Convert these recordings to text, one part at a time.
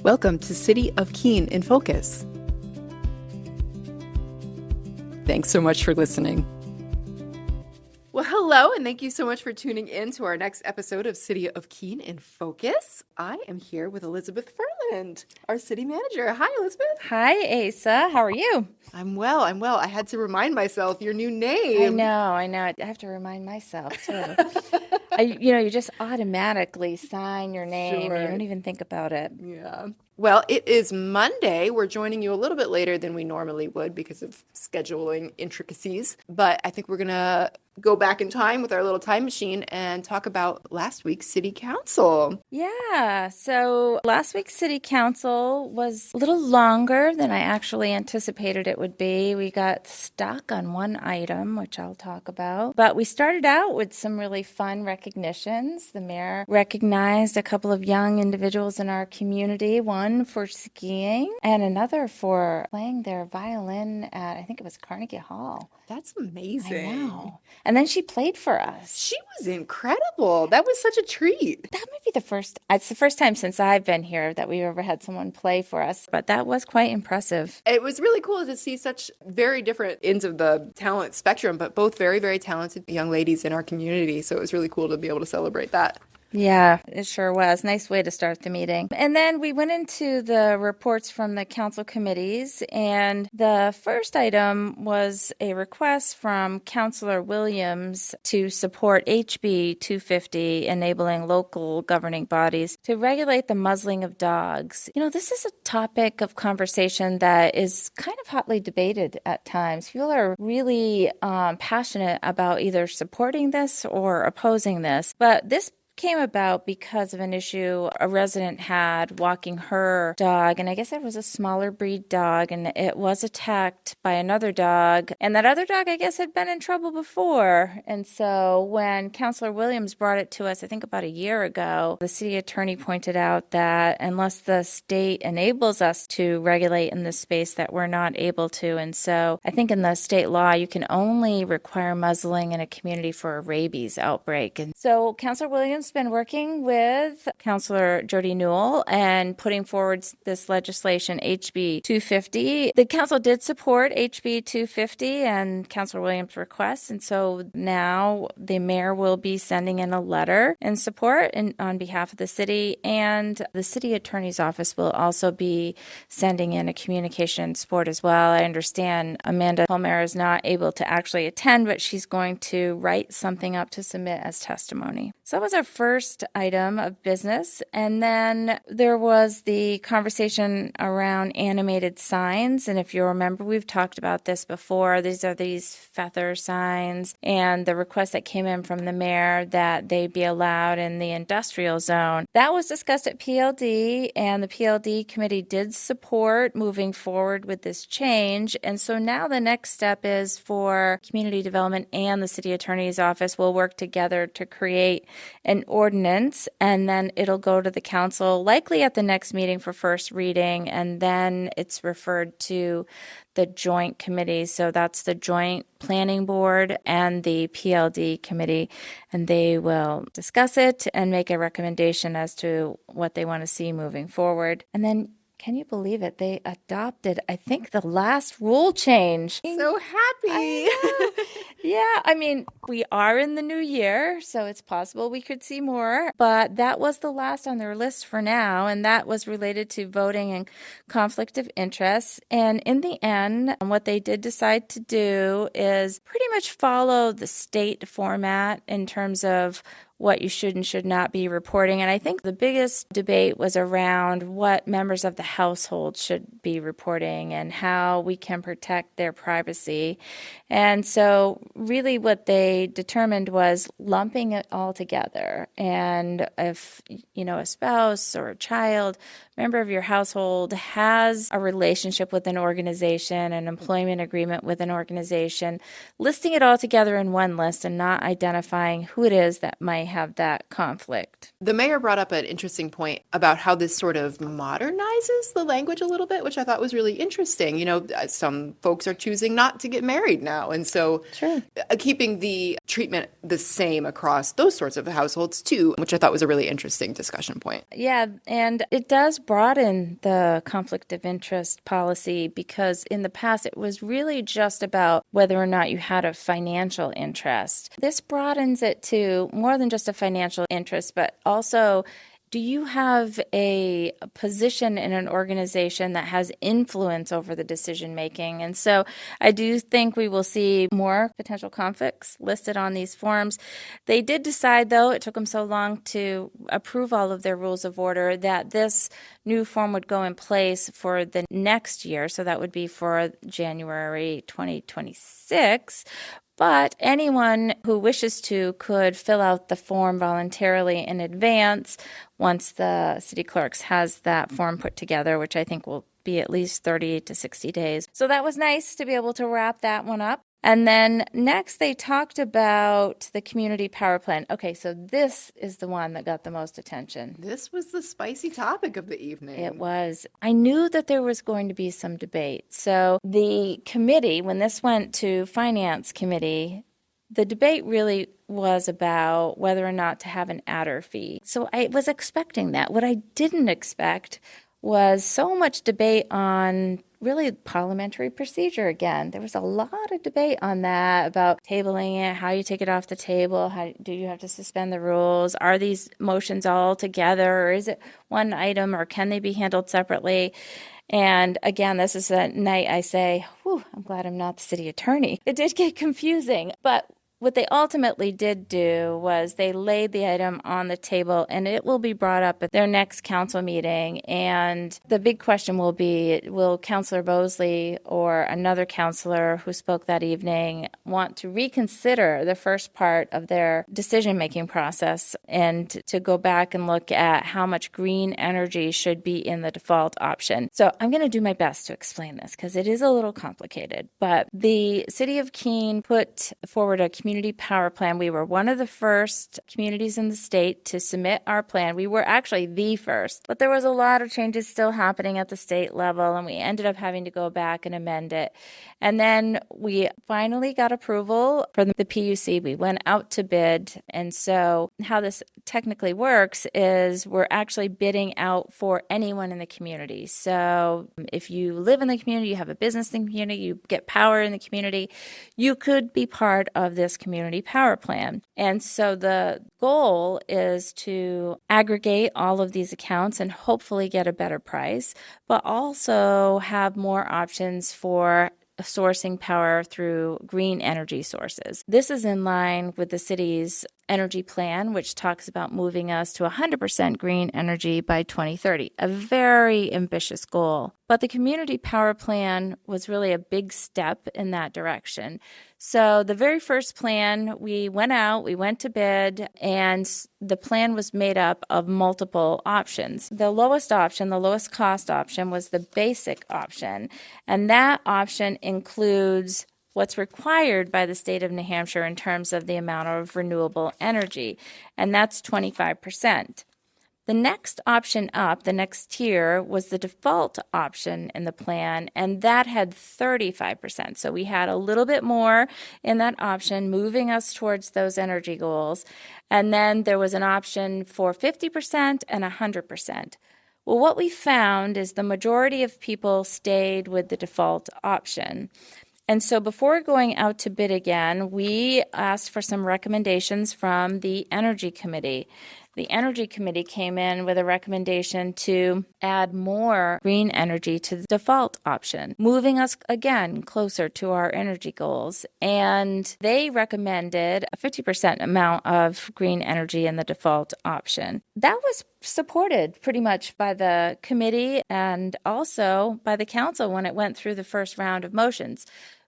Welcome to City of Keene in Focus. Thanks so much for listening. Well, hello, and thank you so much for tuning in to our next episode of City of Keene in Focus. I am here with Elizabeth Ferland, our city manager. Hi, Elizabeth. Hi, Asa. How are you? I'm well. I had to remind myself your new name. I know. I have to remind myself, too. You just automatically sign your name. Sure. You don't even think about it. Yeah. Well, it is Monday. We're joining you a little bit later than we normally would because of scheduling intricacies. But I think we're going to go back in time with our little time machine and talk about last week's city council. Yeah. So last week's city council was a little longer than I actually anticipated it would be. We got stuck on one item, which I'll talk about. But we started out with some really fun recognitions. The mayor recognized a couple of young individuals in our community, one for skiing and another for playing their violin at, I think it was Carnegie Hall. That's amazing. I know. And then she played for us. She was incredible. That was such a treat. That might be it's the first time since I've been here that we've ever had someone play for us, but that was quite impressive. It was really cool to see such very different ends of the talent spectrum, but both very, very talented young ladies in our community. So it was really cool to be able to celebrate that. Yeah, it sure was. Nice way to start the meeting. And then we went into the reports from the council committees, and the first item was a request from Councilor Williams to support HB 250, enabling local governing bodies to regulate the muzzling of dogs. This is a topic of conversation that is kind of hotly debated at times. People are really passionate about either supporting this or opposing this, but this came about because of an issue a resident had walking her dog, and I guess it was a smaller breed dog, and it was attacked by another dog, and that other dog, I guess, had been in trouble before. And so when Councilor Williams brought it to us, I think about a year ago, the city attorney pointed out that unless the state enables us to regulate in this space, that we're not able to. And so I think in the state law, you can only require muzzling in a community for a rabies outbreak. And so Councilor Williams been working with Councilor Jody Newell and putting forward this legislation, HB 250. The council did support HB 250 and Councilor Williams' request, and so now the mayor will be sending in a letter in support on behalf of the city, and the city attorney's office will also be sending in a communication in support as well. I understand Amanda Palmer is not able to actually attend, but she's going to write something up to submit as testimony. So that was our first item of business. And then there was the conversation around animated signs. And if you remember, we've talked about this before. These are these feather signs, and the request that came in from the mayor that they be allowed in the industrial zone. That was discussed at PLD, and the PLD committee did support moving forward with this change. And so now the next step is for community development and the city attorney's office will work together to create an ordinance, and then it'll go to the council likely at the next meeting for first reading, and then it's referred to the joint committee. So that's the joint planning board and the PLD committee, and they will discuss it and make a recommendation as to what they want to see moving forward. And then can you believe it? They adopted, I think, the last rule change. So happy. Yeah, I mean, we are in the new year, so it's possible we could see more. But that was the last on their list for now, and that was related to voting and conflict of interest. And in the end, what they did decide to do is pretty much follow the state format in terms of what you should and should not be reporting. And I think the biggest debate was around what members of the household should be reporting and how we can protect their privacy. And so really what they determined was lumping it all together. And if, a spouse or a child, member of your household has a relationship with an organization, an employment agreement with an organization, listing it all together in one list and not identifying who it is that might may have that conflict. The mayor brought up an interesting point about how this sort of modernizes the language a little bit, which I thought was really interesting. Some folks are choosing not to get married now. And so Sure. Keeping the treatment the same across those sorts of households too, which I thought was a really interesting discussion point. Yeah, and it does broaden the conflict of interest policy because in the past it was really just about whether or not you had a financial interest. This broadens it to more than just a financial interest, but also, do you have a position in an organization that has influence over the decision making? And so I do think we will see more potential conflicts listed on these forms. They did decide, though, it took them so long to approve all of their rules of order, that this new form would go in place for the next year. So that would be for January 2026. But anyone who wishes to could fill out the form voluntarily in advance once the city clerks has that form put together, which I think will be at least 30 to 60 days. So that was nice to be able to wrap that one up. And then next they talked about the community power plan. Okay, so this is the one that got the most attention. This was the spicy topic of the evening. It was. I knew that there was going to be some debate. So the committee, when this went to Finance Committee, the debate really was about whether or not to have an adder fee. So I was expecting that. What I didn't expect was so much debate on really parliamentary procedure again. There was a lot of debate on that, about tabling it, how you take it off the table, how do you have to suspend the rules, are these motions all together, or is it one item, or can they be handled separately? And again, this is a night I say, whew, I'm glad I'm not the city attorney. It did get confusing, but what they ultimately did do was they laid the item on the table, and it will be brought up at their next council meeting. And the big question will be, will Councillor Bosley or another councillor who spoke that evening want to reconsider the first part of their decision-making process and to go back and look at how much green energy should be in the default option? So I'm going to do my best to explain this because it is a little complicated. But the City of Keene put forward a community power plan. We were one of the first communities in the state to submit our plan. We were actually the first, but there was a lot of changes still happening at the state level, and we ended up having to go back and amend it. And then we finally got approval from the PUC. We went out to bid. And so how this technically works is we're actually bidding out for anyone in the community. So if you live in the community, you have a business in the community, you get power in the community, you could be part of this community power plan. And so the goal is to aggregate all of these accounts and hopefully get a better price, but also have more options for sourcing power through green energy sources. This is in line with the city's energy plan, which talks about moving us to 100% green energy by 2030, a very ambitious goal. But the community power plan was really a big step in that direction. So the very first plan, we went to bid, and the plan was made up of multiple options. The lowest option, the lowest cost option, was the basic option, and that option includes what's required by the state of New Hampshire in terms of the amount of renewable energy, and that's 25%. The next option up, the next tier, was the default option in the plan, and that had 35%. So we had a little bit more in that option, moving us towards those energy goals. And then there was an option for 50% and 100%. Well, what we found is the majority of people stayed with the default option. And so before going out to bid again, we asked for some recommendations from the Energy Committee. The Energy Committee came in with a recommendation to add more green energy to the default option, moving us again closer to our energy goals. And they recommended a 50% amount of green energy in the default option. That was supported pretty much by the committee and also by the council when it went through the first round of motions.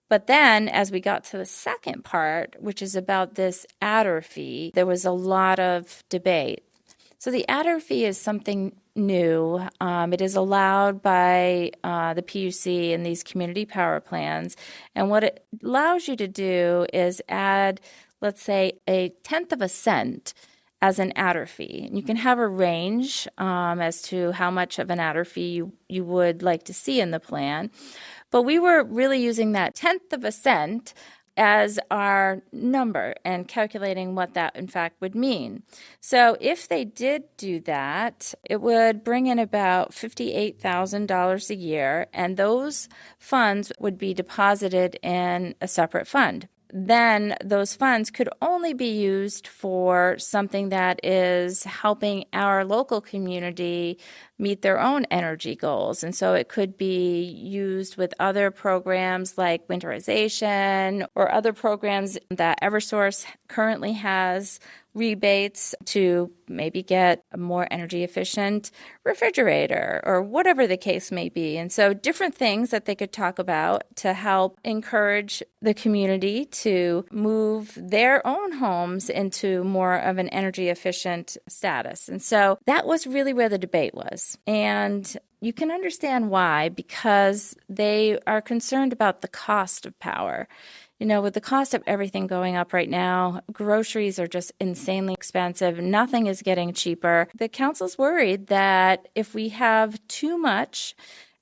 But then as we got to the second part, which is about this adder fee, there was a lot of debate. So the adder fee is something new. It is allowed by the PUC in these community power plans. And what it allows you to do is add, let's say, 1/10 of a cent as an adder fee. You can have a range as to how much of an adder fee you would like to see in the plan. But we were really using that 1/10 of a cent as our number and calculating what that in fact would mean. So if they did do that, it would bring in about $58,000 a year, and those funds would be deposited in a separate fund. Then those funds could only be used for something that is helping our local community meet their own energy goals. And so it could be used with other programs like winterization or other programs that Eversource currently has rebates to maybe get a more energy efficient refrigerator or whatever the case may be. And so different things that they could talk about to help encourage the community to move their own homes into more of an energy efficient status. And so that was really where the debate was. And you can understand why, because they are concerned about the cost of power. With the cost of everything going up right now, groceries are just insanely expensive. Nothing is getting cheaper. The council's worried that if we have too much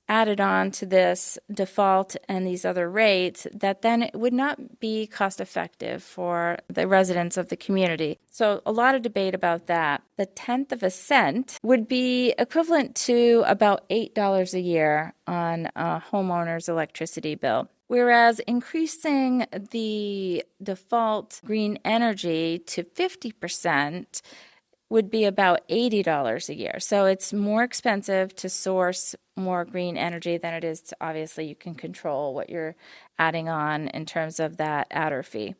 added on to this default and these other rates, that then it would not be cost effective for the residents of the community. So a lot of debate about that. The 1/10 of a cent would be equivalent to about $8 a year on a homeowner's electricity bill. Whereas increasing the default green energy to 50% would be about $80 a year. So it's more expensive to source more green energy than it is to, obviously, you can control what you're adding on in terms of that adder fee.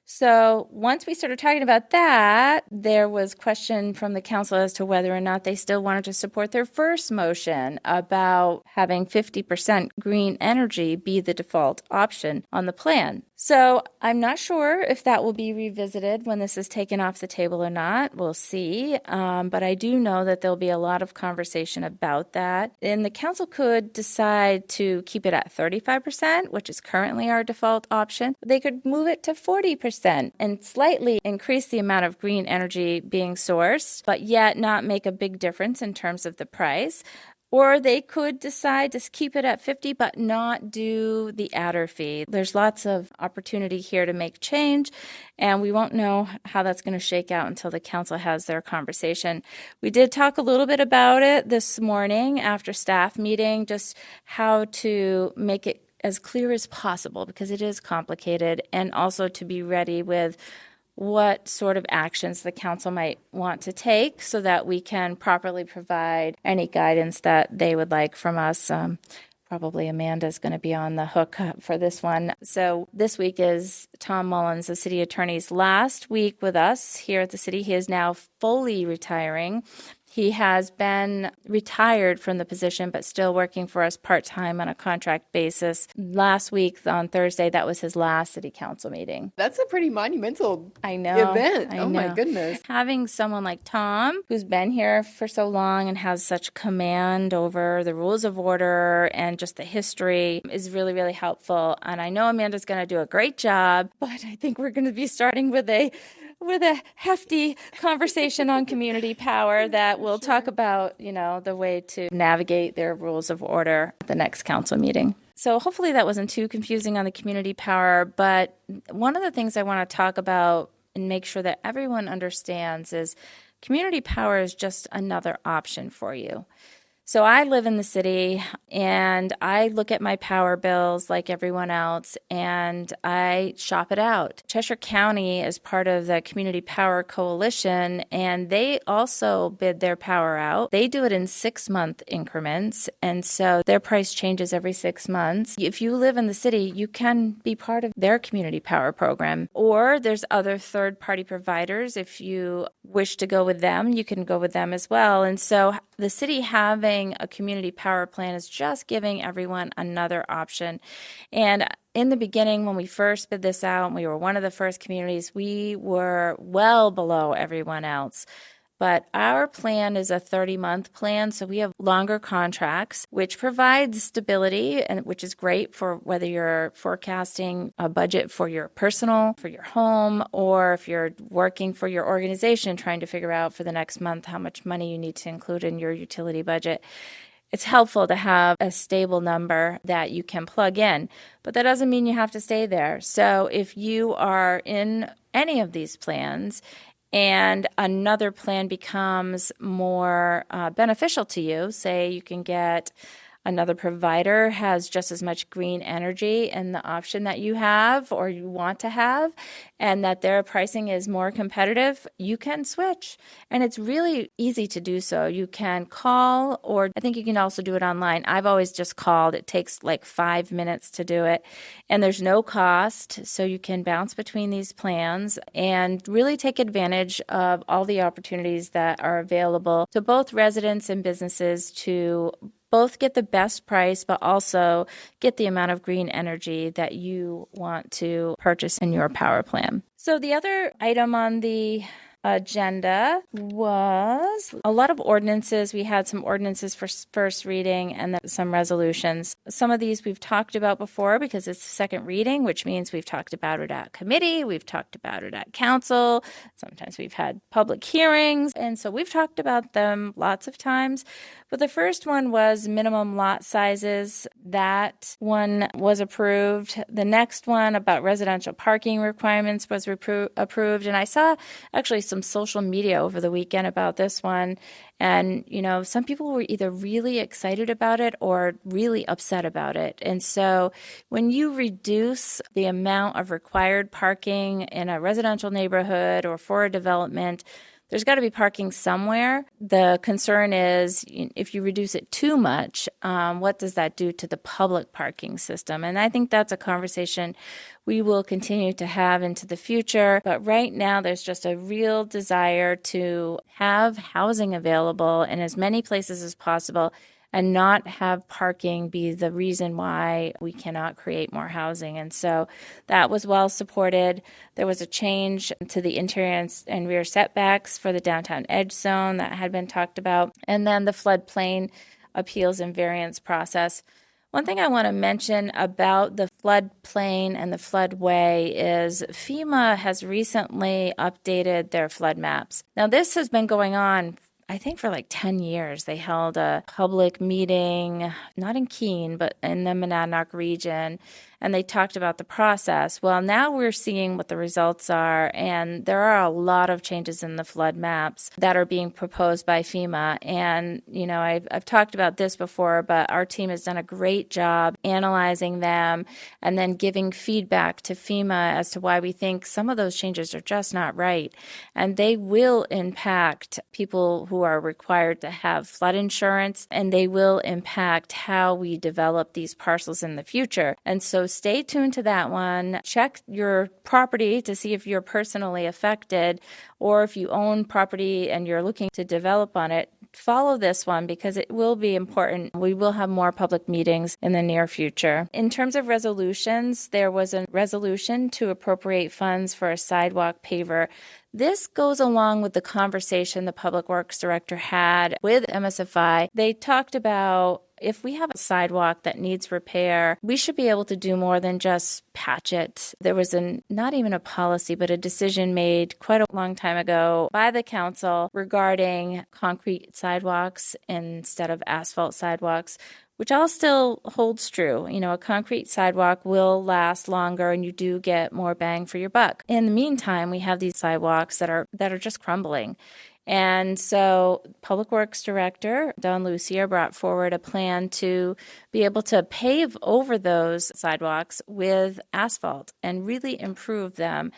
So once we started talking about that, there was question from the council as to whether or not they still wanted to support their first motion about having 50% green energy be the default option on the plan. So I'm not sure if that will be revisited when this is taken off the table or not. We'll see. But I do know that there'll be a lot of conversation about that. And the council could decide to keep it at 35%, which is currently our default option. They could move it to 40% and slightly increase the amount of green energy being sourced, but yet not make a big difference in terms of the price. Or they could decide to keep it at 50 but not do the adder fee. There's lots of opportunity here to make change, and we won't know how that's going to shake out until the council has their conversation. We did talk a little bit about it this morning after staff meeting, just how to make it as clear as possible because it is complicated, and also to be ready with what sort of actions the council might want to take so that we can properly provide any guidance that they would like from us. Probably Amanda's going to be on the hook for this one. So this week is Tom Mullins, the city attorney's last week with us here at the city. He is now fully retiring. He has been retired from the position, but still working for us part-time on a contract basis. Last week on Thursday, that was his last city council meeting. That's a pretty monumental event. Oh my goodness. Having someone like Tom, who's been here for so long and has such command over the rules of order and just the history, is really, really helpful. And I know Amanda's going to do a great job, but I think we're going to be starting with a hefty conversation on community power that we'll talk about, the way to navigate their rules of order at the next council meeting. So hopefully that wasn't too confusing on the community power, but one of the things I want to talk about and make sure that everyone understands is community power is just another option for you. So I live in the city and I look at my power bills like everyone else and I shop it out. Cheshire County is part of the Community Power Coalition and they also bid their power out. They do it in 6-month increments and so their price changes every 6 months. If you live in the city, you can be part of their community power program, or there's other third-party providers. If you wish to go with them, you can go with them as well. And so the city having a community power plan is just giving everyone another option. And in the beginning, when we first bid this out, we were one of the first communities, we were well below everyone else. But our plan is a 30-month plan, so we have longer contracts, which provides stability, and which is great for whether you're forecasting a budget for your personal, for your home, or if you're working for your organization, trying to figure out for the next month how much money you need to include in your utility budget. It's helpful to have a stable number that you can plug in, but that doesn't mean you have to stay there. So if you are in any of these plans and another plan becomes more beneficial to you, say you can get another provider has just as much green energy in the option that you have or you want to have, and that their pricing is more competitive, you can switch. And it's really easy to do so. You can call, or I think you can also do it online. I've always just called. It takes like 5 minutes to do it, and there's no cost. So you can bounce between these plans and really take advantage of all the opportunities that are available to both residents and businesses to both get the best price, but also get the amount of green energy that you want to purchase in your power plan. So the other item on the agenda was a lot of ordinances. We had some ordinances for first reading and then some resolutions. Some of these we've talked about before because it's second reading, which means we've talked about it at committee, we've talked about it at council, sometimes we've had public hearings, and so we've talked about them lots of times. But the first one was minimum lot sizes. That one was approved. The next one about residential parking requirements was approved. And I saw actually some social media over the weekend about this one. And, some people were either really excited about it or really upset about it. And so when you reduce the amount of required parking in a residential neighborhood or for a development, there's got to be parking somewhere. The concern is if you reduce it too much, what does that do to the public parking system? And I think that's a conversation we will continue to have into the future. But right now, there's just a real desire to have housing available in as many places as possible and not have parking be the reason why we cannot create more housing. And so that was well supported. There was a change to the interior and rear setbacks for the downtown edge zone that had been talked about. And then the floodplain appeals and variance process. One thing I want to mention about the floodplain and the floodway is FEMA has recently updated their flood maps. Now, this has been going on I think for like 10 years. They held a public meeting, not in Keene, but in the Monadnock region, and they talked about the process. Well, now we're seeing what the results are, and there are a lot of changes in the flood maps that are being proposed by FEMA. And, I've talked about this before, but our team has done a great job analyzing them and then giving feedback to FEMA as to why we think some of those changes are just not right. And they will impact people who are required to have flood insurance, and they will impact how we develop these parcels in the future. And so stay tuned to that one. Check your property to see if you're personally affected, or if you own property and you're looking to develop on it. Follow this one because it will be important. We will have more public meetings in the near future. In terms of resolutions, there was a resolution to appropriate funds for a sidewalk paver. This goes along with the conversation the Public Works Director had with MSFI. They talked about if we have a sidewalk that needs repair, we should be able to do more than just patch it. There was not even a policy, but a decision made quite a long time ago by the council regarding concrete sidewalks instead of asphalt sidewalks, which all still holds true. A concrete sidewalk will last longer and you do get more bang for your buck. In the meantime, we have these sidewalks that are just crumbling. And so Public Works Director Don Lucier brought forward a plan to be able to pave over those sidewalks with asphalt and really improve them.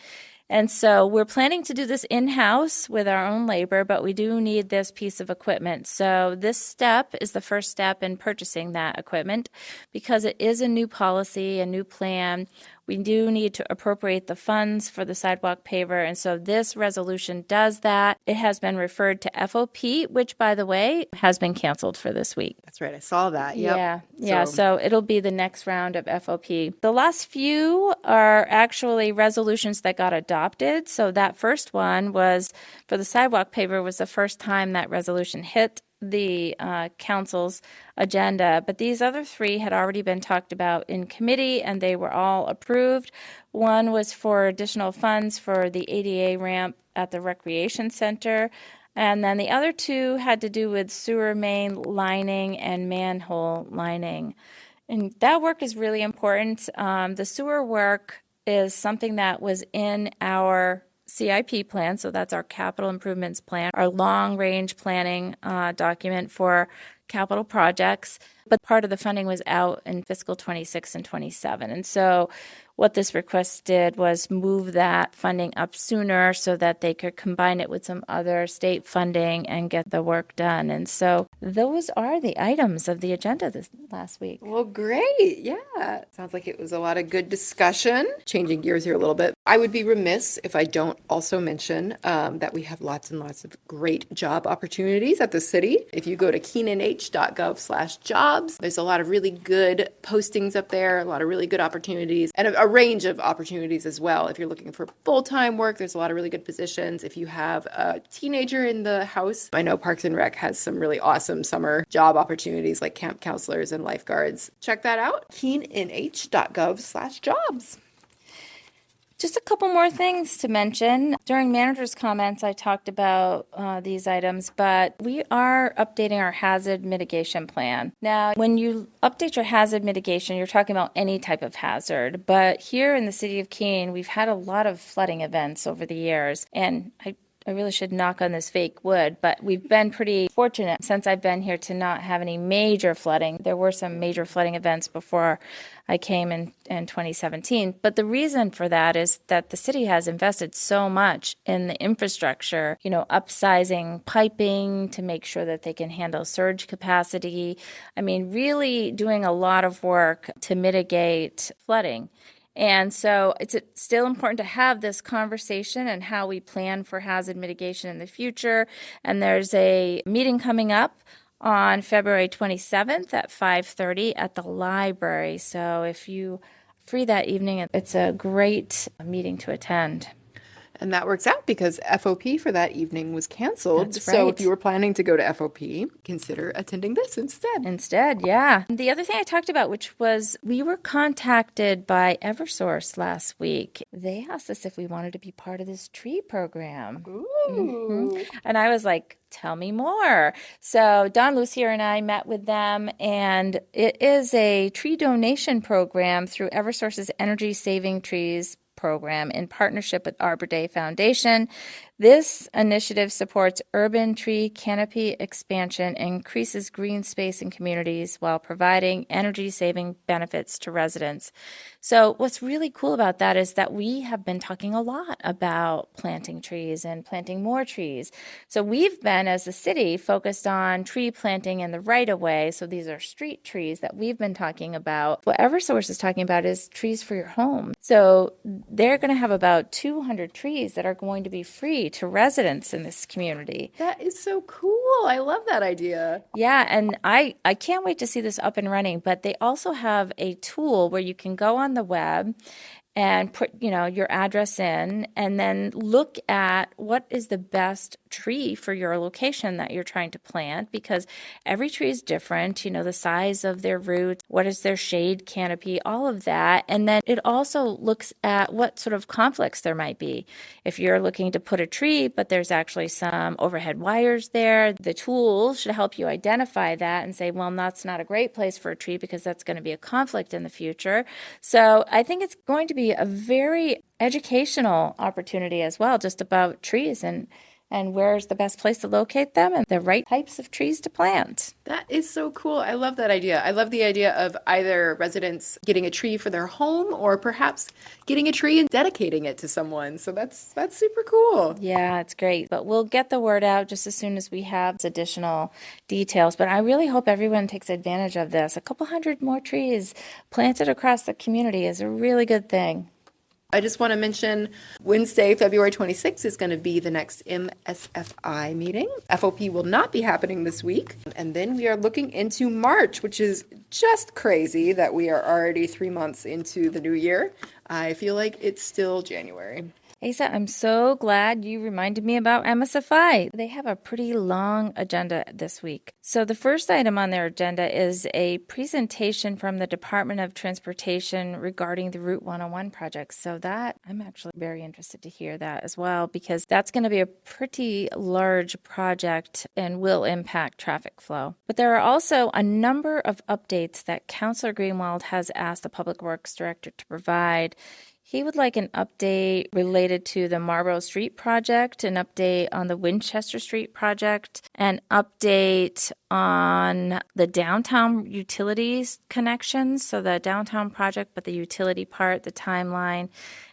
And so we're planning to do this in-house with our own labor, but we do need this piece of equipment. So this step is the first step in purchasing that equipment because it is a new policy, a new plan. we do need to appropriate the funds for the sidewalk paver. And so this resolution does that. It has been referred to FOP, which, by the way, has been canceled for this week. That's right. I saw that. Yep. Yeah. So it'll be the next round of FOP. The last few are actually resolutions that got adopted. So that first one was for the sidewalk paver was the first time that resolution hit the council's agenda, but these other three had already been talked about in committee and they were all approved. One was for additional funds for the ADA ramp at the recreation center, and then the other two had to do with sewer main lining and manhole lining. And that work is really important. The sewer work is something that was in our CIP plan, so that's our capital improvements plan, our long-range planning document for capital projects. But part of the funding was out in fiscal 26 and 27. And so what this request did was move that funding up sooner so that they could combine it with some other state funding and get the work done. And so those are the items of the agenda this last week. Well, great. Yeah. Sounds like it was a lot of good discussion. Changing gears here a little bit. I would be remiss if I don't also mention that we have lots and lots of great job opportunities at the city. If you go to keenanh.gov/jobs, there's a lot of really good postings up there, a lot of really good opportunities, and a range of opportunities as well. If you're looking for full-time work, there's a lot of really good positions. If you have a teenager in the house, I know Parks and Rec has some really awesome summer job opportunities like camp counselors and lifeguards. Check that out, keenanh.gov/jobs. Just a couple more things to mention. During manager's comments, I talked about these items, but we are updating our hazard mitigation plan. Now, when you update your hazard mitigation, you're talking about any type of hazard. But here in the city of Keene, we've had a lot of flooding events over the years. And I really should knock on this fake wood, but we've been pretty fortunate since I've been here to not have any major flooding. There were some major flooding events before I came in 2017. But the reason for that is that the city has invested so much in the infrastructure, upsizing piping to make sure that they can handle surge capacity. I mean, really doing a lot of work to mitigate flooding. And so it's still important to have this conversation and how we plan for hazard mitigation in the future. And there's a meeting coming up on February 27th at 5:30 at the library. So if you free that evening, it's a great meeting to attend. And that works out because FOP for that evening was canceled. That's So right. if you were planning to go to FOP, consider attending this instead. Yeah. The other thing I talked about, which was we were contacted by Eversource last week. They asked us if we wanted to be part of this tree program. Ooh. And I was like, tell me more. So Don Lucier and I met with them, and it is a tree donation program through Eversource's Energy Saving Trees program in partnership with Arbor Day Foundation. This initiative supports urban tree canopy expansion and increases green space in communities while providing energy-saving benefits to residents. So what's really cool about that is that we have been talking a lot about planting trees and planting more trees. So we've been, as a city, focused on tree planting in the right-of-way. So these are street trees that we've been talking about. What Eversource is talking about is trees for your home. So they're going to have about 200 trees that are going to be free to residents in this community. That is so cool. I love that idea. Yeah, and I can't wait to see this up and running, but they also have a tool where you can go on the web and put, your address in and then look at what is the best tree for your location that you're trying to plant, because every tree is different, the size of their roots, what is their shade canopy, all of that. And then it also looks at what sort of conflicts there might be. If you're looking to put a tree, but there's actually some overhead wires there, the tool should help you identify that and say, well, that's not a great place for a tree because that's going to be a conflict in the future. So I think it's going to be a very educational opportunity as well, just about trees and and where's the best place to locate them and the right types of trees to plant. That is so cool. I love that idea. I love the idea of either residents getting a tree for their home or perhaps getting a tree and dedicating it to someone. So that's super cool. Yeah, it's great. But we'll get the word out just as soon as we have additional details. But I really hope everyone takes advantage of this. A couple hundred more trees planted across the community is a really good thing. I just want to mention Wednesday, February 26th is going to be the next MSFI meeting. FOP will not be happening this week. And then we are looking into March, which is just crazy that we are already 3 months into the new year. I feel like it's still January. Asa, I'm so glad you reminded me about MSFI. They have a pretty long agenda this week. So the first item on their agenda is a presentation from the Department of Transportation regarding the Route 101 project. So that I'm actually very interested to hear that as well, because that's going to be a pretty large project and will impact traffic flow. But there are also a number of updates that Councillor Greenwald has asked the Public Works Director to provide. He would like an update related to the Marlborough Street project, an update on the Winchester Street project, an update on the downtown utilities connections, so the downtown project, but the utility part, the timeline,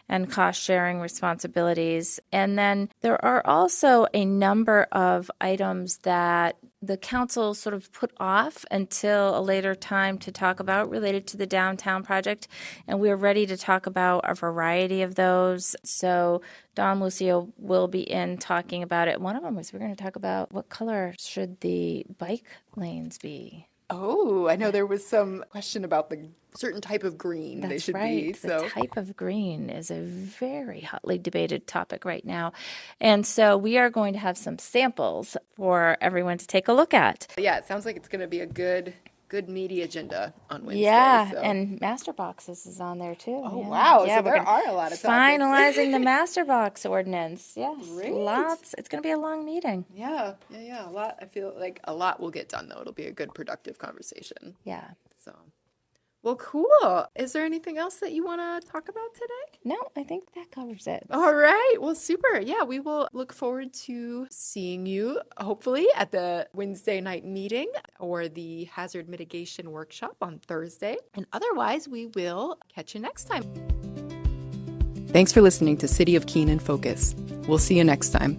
and cost-sharing responsibilities. And then there are also a number of items that the council sort of put off until a later time to talk about related to the downtown project, and we're ready to talk about a variety of those. So Don Lucio will be in talking about it. One of them was we're going to talk about what color should the bike lanes be. Oh, I know there was some question about the certain type of green they should be. The type of green is a very hotly debated topic right now. And so we are going to have some samples for everyone to take a look at. Yeah, it sounds like it's going to be a good meaty agenda on Wednesday. Yeah, so. And Master Boxes is on there too. Oh, wow. Yeah, so there are a lot of topics. Finalizing the Master Box ordinance. Yes, Great. Lots. It's going to be a long meeting. Yeah. A lot. I feel like a lot will get done, though. It'll be a good, productive conversation. Yeah. So, well, cool. Is there anything else that you want to talk about today? No, I think that covers it. All right. Well, super. Yeah, we will look forward to seeing you, hopefully, at the Wednesday night meeting or the hazard mitigation workshop on Thursday. And otherwise, we will catch you next time. Thanks for listening to City of Keene in Focus. We'll see you next time.